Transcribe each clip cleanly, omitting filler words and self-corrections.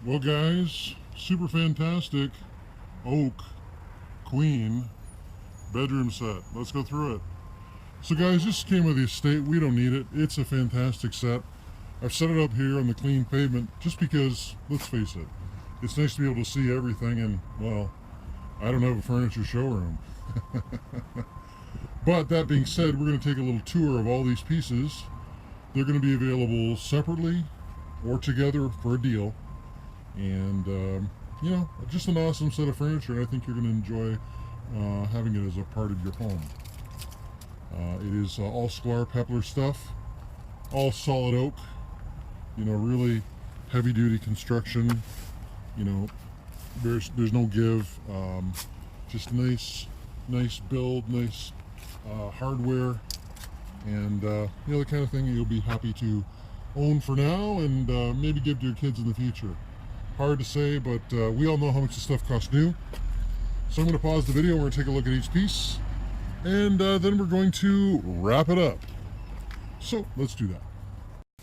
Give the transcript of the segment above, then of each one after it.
Well, guys, super fantastic oak queen bedroom set. Let's go through it. So, guys, this came with the estate. We don't need it. It's a fantastic set. I've set it up here on the clean pavement just because, let's face it, it's nice to be able to see everything. And, well, I don't have a furniture showroom. But that being said, we're going to take a little tour of all these pieces. They're going to be available separately or together for a deal. And just an awesome set of furniture. I think you're going to enjoy having it as a part of your home. It is all Sklar Pepler stuff, all solid oak, really heavy duty construction. There's no give, just nice build, nice hardware, and the kind of thing you'll be happy to own for now and maybe give to your kids in the future. Hard to say, but we all know how much this stuff costs new. So I'm going to pause the video. We're going to take a look at each piece, and then we're going to wrap it up. So let's do that.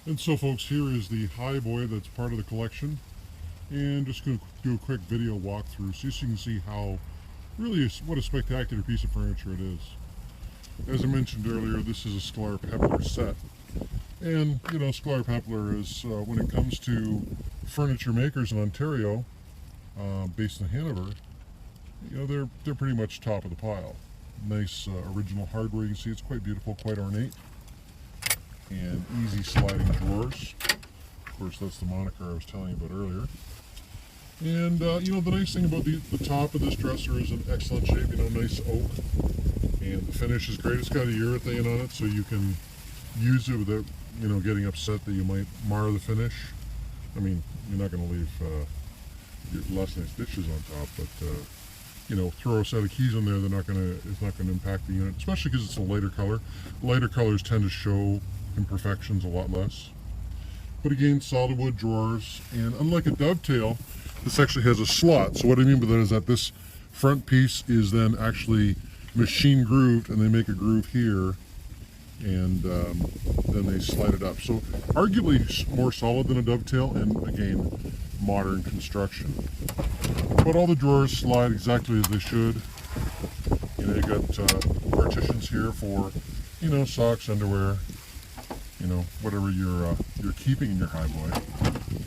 And so, folks, here is the Highboy that's part of the collection, and just going to do a quick video walkthrough so you can see how what a spectacular piece of furniture it is. As I mentioned earlier, this is a Sklar Pepler set. And, Sklar Pepler is, when it comes to furniture makers in Ontario, based in Hanover, they're pretty much top of the pile. Nice original hardware. You can see it's quite beautiful, quite ornate. And easy sliding drawers. Of course, that's the moniker I was telling you about earlier. And, the nice thing about the top of this dresser is in excellent shape, nice oak. And the finish is great. It's got a urethane on it, so you can use it without, getting upset that you might mar the finish. I mean, you're not going to leave your less nice stitches on top, but, throw a set of keys on there, it's not going to impact the unit, especially because it's a lighter color. Lighter colors tend to show imperfections a lot less. But again, solid wood drawers, and unlike a dovetail, this actually has a slot. So what I mean by that is that this front piece is then actually machine grooved, and they make a groove here, and then they slide it up. So arguably more solid than a dovetail, and again, modern construction. But all the drawers slide exactly as they should. You got partitions here for, socks, underwear, whatever you're keeping in your Highboy.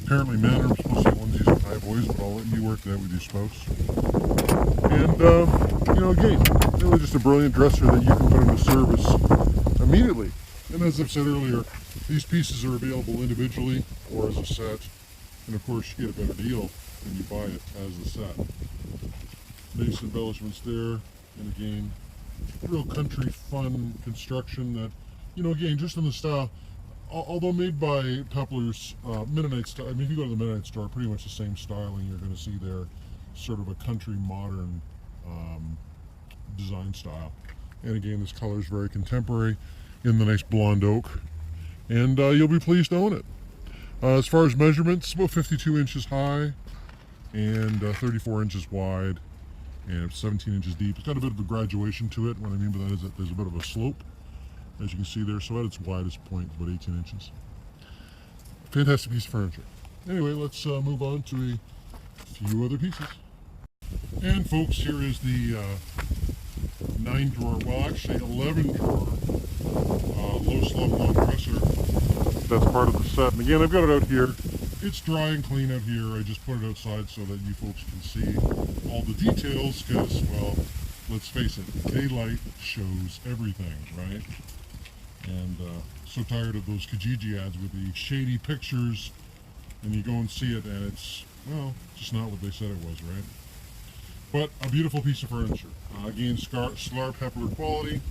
Apparently men are supposed to be ones using Highboys, but I'll let you work that with your spouse. And, again, really just a brilliant dresser that you can put into service immediately. And as I've said earlier, these pieces are available individually or as a set. And of course, you get a better deal when you buy it as a set. Nice embellishments there. And again, real country fun construction that, again, just in the style, although made by Pepler's Mennonite style. I mean, if you go to the Mennonite store, pretty much the same styling you're going to see there, sort of a country modern design style. And again, this color is very contemporary in the nice blonde oak, and you'll be pleased to own it. As far as measurements, about 52 inches high and 34 inches wide and 17 inches deep. It's got a bit of a graduation to it. What I mean by that is that there's a bit of a slope, as you can see there. So at its widest point, about 18 inches. Fantastic piece of furniture. Anyway, let's move on to a few other pieces. And folks, here is the 9 drawer, well actually 11 drawer low slump long dresser. That's part of the set. And again, I've got it out here. It's dry and clean out here. I just put it outside so that you folks can see all the details because, well, let's face it, daylight shows everything, right? And so tired of those Kijiji ads with the shady pictures, and you go and see it and it's, well, just not what they said it was, right? But a beautiful piece of furniture. Again, Sklar Pepler quality.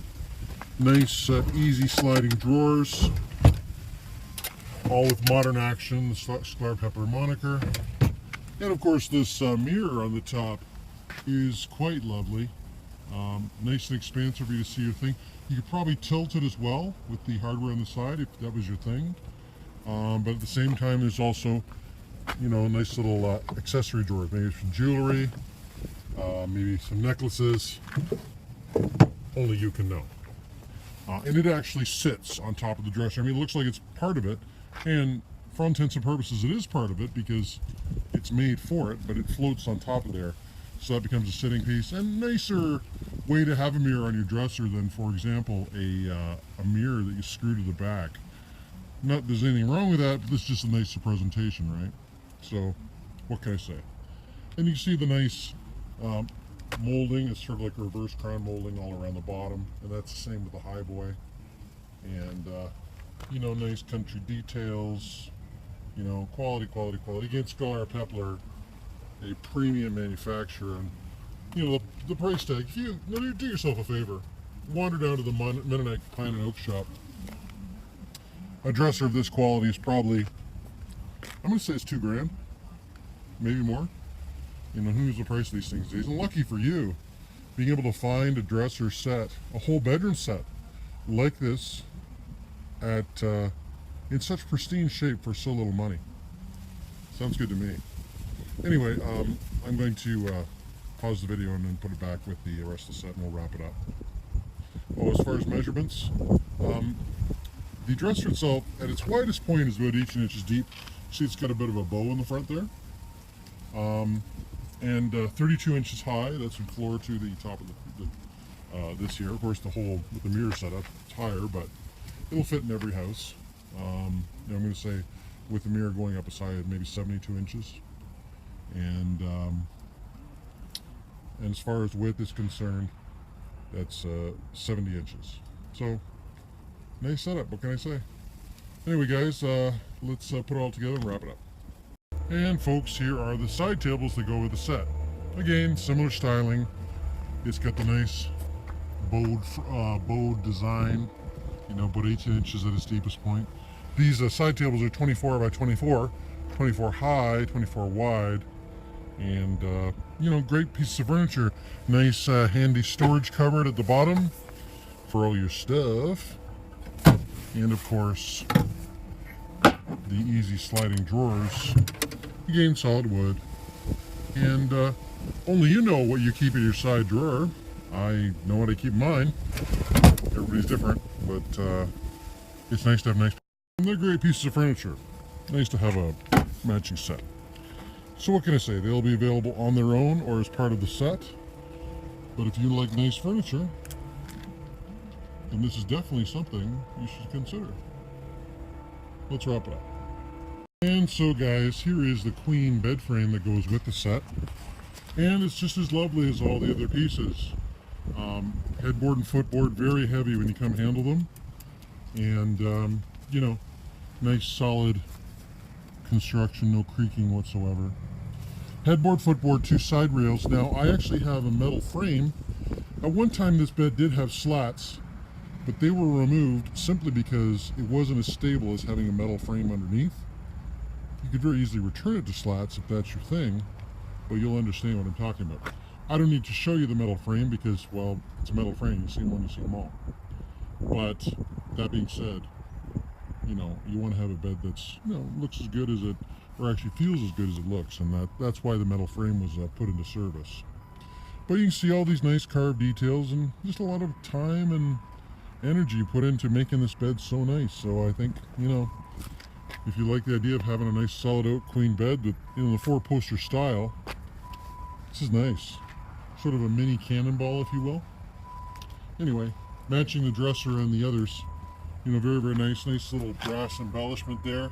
Nice, easy sliding drawers. All with modern action, the Sklar Pepler moniker. And of course, this mirror on the top is quite lovely. Nice and expansive for you to see your thing. You could probably tilt it as well with the hardware on the side if that was your thing. But at the same time, there's also, nice little accessory drawers, maybe some jewelry. Maybe some necklaces. Only you can know. And it actually sits on top of the dresser. I mean, it looks like it's part of it, and for all intents and purposes, it is part of it because it it's made for it, but it floats on top of there. So that becomes a sitting piece, and nicer way to have a mirror on your dresser than, for example, a mirror that you screw to the back. Not that there's anything wrong with that, but this is just a nicer presentation, right? So, what can I say? And you can see the nice molding. It's sort of like a reverse crown molding all around the bottom, and that's the same with the Highboy. And you know, nice country details. You know, quality. Again, Scalar Pepler, a premium manufacturer, and you know the price tag. If you do yourself a favor, wander down to the Mennonite Pine and Oak shop. A dresser of this quality is probably, I'm going to say it's $2,000, maybe more. You know, who knows the price of these things these days? And lucky for you, being able to find a dresser set, a whole bedroom set like this, at in such pristine shape for so little money. Sounds good to me. Anyway, I'm going to pause the video and then put it back with the rest of the set, and we'll wrap it up. Oh, as far as measurements, the dresser itself, at its widest point, is about 18 inches deep. See, it's got a bit of a bow in the front there. And 32 inches high. That's from floor to the top of this here. Of course, the whole with the mirror setup, it's higher, but it'll fit in every house. I'm going to say, with the mirror going up a side, maybe 72 inches. And as far as width is concerned, that's 70 inches. So, nice setup, what can I say? Anyway guys, let's put it all together and wrap it up. And folks, here are the side tables that go with the set. Again, similar styling. It's got the nice bowed design, you know, about 18 inches at its deepest point. These side tables are 24 by 24, 24 high, 24 wide, and you know, great pieces of furniture. Nice handy storage cupboard at the bottom for all your stuff. And of course, the easy sliding drawers. Again, solid wood. And only you know what you keep in your side drawer. I know what I keep in mine. Everybody's different, but it's nice to have nice. And they're great pieces of furniture. Nice to have a matching set. So what can I say? They'll be available on their own or as part of the set. But if you like nice furniture, then this is definitely something you should consider. Let's wrap it up. And so guys, here is the queen bed frame that goes with the set. And it's just as lovely as all the other pieces. Headboard and footboard, very heavy when you come handle them. And, you know, nice solid construction, no creaking whatsoever. Headboard, footboard, 2 side rails. Now, I actually have a metal frame. At one time, this bed did have slats, but they were removed simply because it wasn't as stable as having a metal frame underneath. You could very easily return it to slats if that's your thing, but you'll understand what I'm talking about. I don't need to show you the metal frame because, well, it's a metal frame. You see one, you see them all. But that being said, you know, you want to have a bed that's, you know, looks as good as it, or actually feels as good as it looks, and that's why the metal frame was put into service. But you can see all these nice carved details and just a lot of time and energy put into making this bed so nice. So I think, you know, if you like the idea of having a nice solid oak queen bed with, you know, the 4-poster style, this is nice. Sort of a mini cannonball, if you will. Anyway, matching the dresser and the others, you know, very, very nice. Nice little brass embellishment there.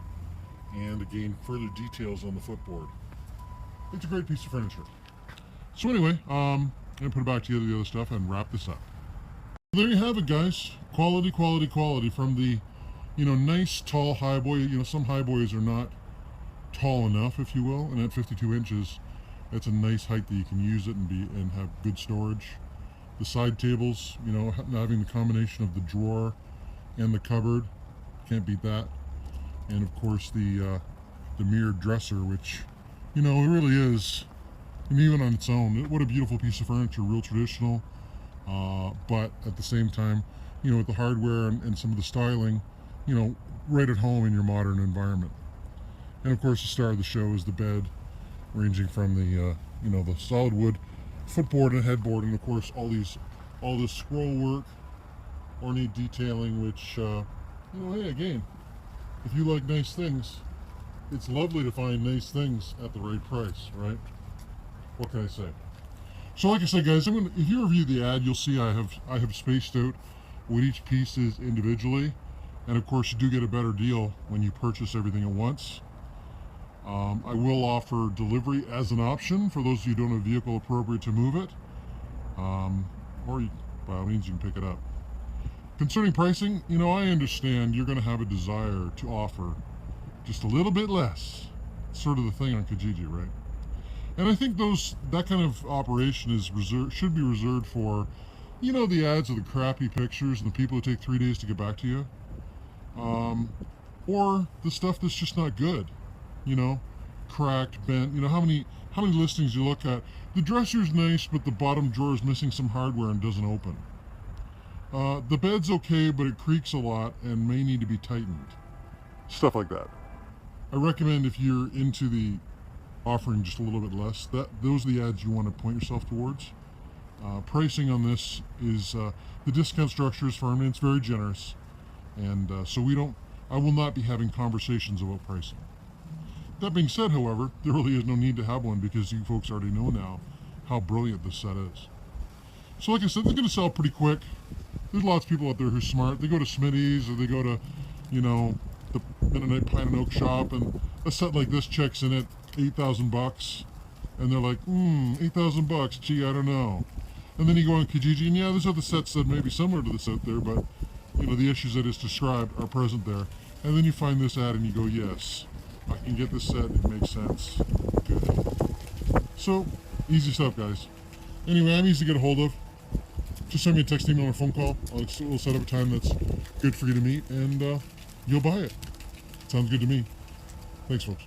And again, further details on the footboard. It's a great piece of furniture. So anyway, I'm going to put it back together, the other stuff, and wrap this up. There you have it, guys. Quality, quality, quality from the, you know, nice tall Highboy. You know, some Highboys are not tall enough, if you will, and at 52 inches, that's a nice height that you can use it and have good storage. The side tables, you know, having the combination of the drawer and the cupboard, can't beat that. And of course the mirrored dresser, which, you know, it really is, and even on its own, what a beautiful piece of furniture, real traditional, but at the same time, you know, with the hardware and some of the styling, you know, right at home in your modern environment. And of course the star of the show is the bed, ranging from the, you know, the solid wood footboard and headboard, and of course all this scroll work, ornate detailing, which, you know, hey, again, if you like nice things, it's lovely to find nice things at the right price, right? What can I say? So like I said, guys, if you review the ad, you'll see I have spaced out what each piece is individually, and of course you do get a better deal when you purchase everything at once. I will offer delivery as an option for those of you who don't have a vehicle appropriate to move it, or by all means you can pick it up. Concerning pricing, I understand you're going to have a desire to offer just a little bit less. It's sort of the thing on Kijiji, right? And I think that kind of operation should be reserved for, the ads of the crappy pictures and the people who take 3 days to get back to you, or the stuff that's just not good, cracked, bent. How many listings you look at? The dresser's nice, but the bottom drawer is missing some hardware and doesn't open. The bed's okay, but it creaks a lot and may need to be tightened. Stuff like that. I recommend, if you're into the offering just a little bit less, those are the ads you want to point yourself towards. Pricing on this is, the discount structure is firm and it's very generous, and so I will not be having conversations about pricing. That being said, however, there really is no need to have one because you folks already know now how brilliant this set is. So like I said, it's going to sell pretty quick. There's lots of people out there who are smart. They go to Smitty's, or they go to, the Mennonite Pine and Oak shop, and a set like this checks in at $8,000, and they're like, $8,000, gee, I don't know. And then you go on Kijiji, and there's other sets that may be similar to this out there, but the issues I just described are present there. And then you find this ad and you go, yes, I can get this set, it makes sense, good. So, easy stuff, guys. Anyway, I'm easy to get a hold of. Just send me a text, email, or phone call. We'll set up a time that's good for you to meet, and you'll buy it. Sounds good to me. Thanks, folks.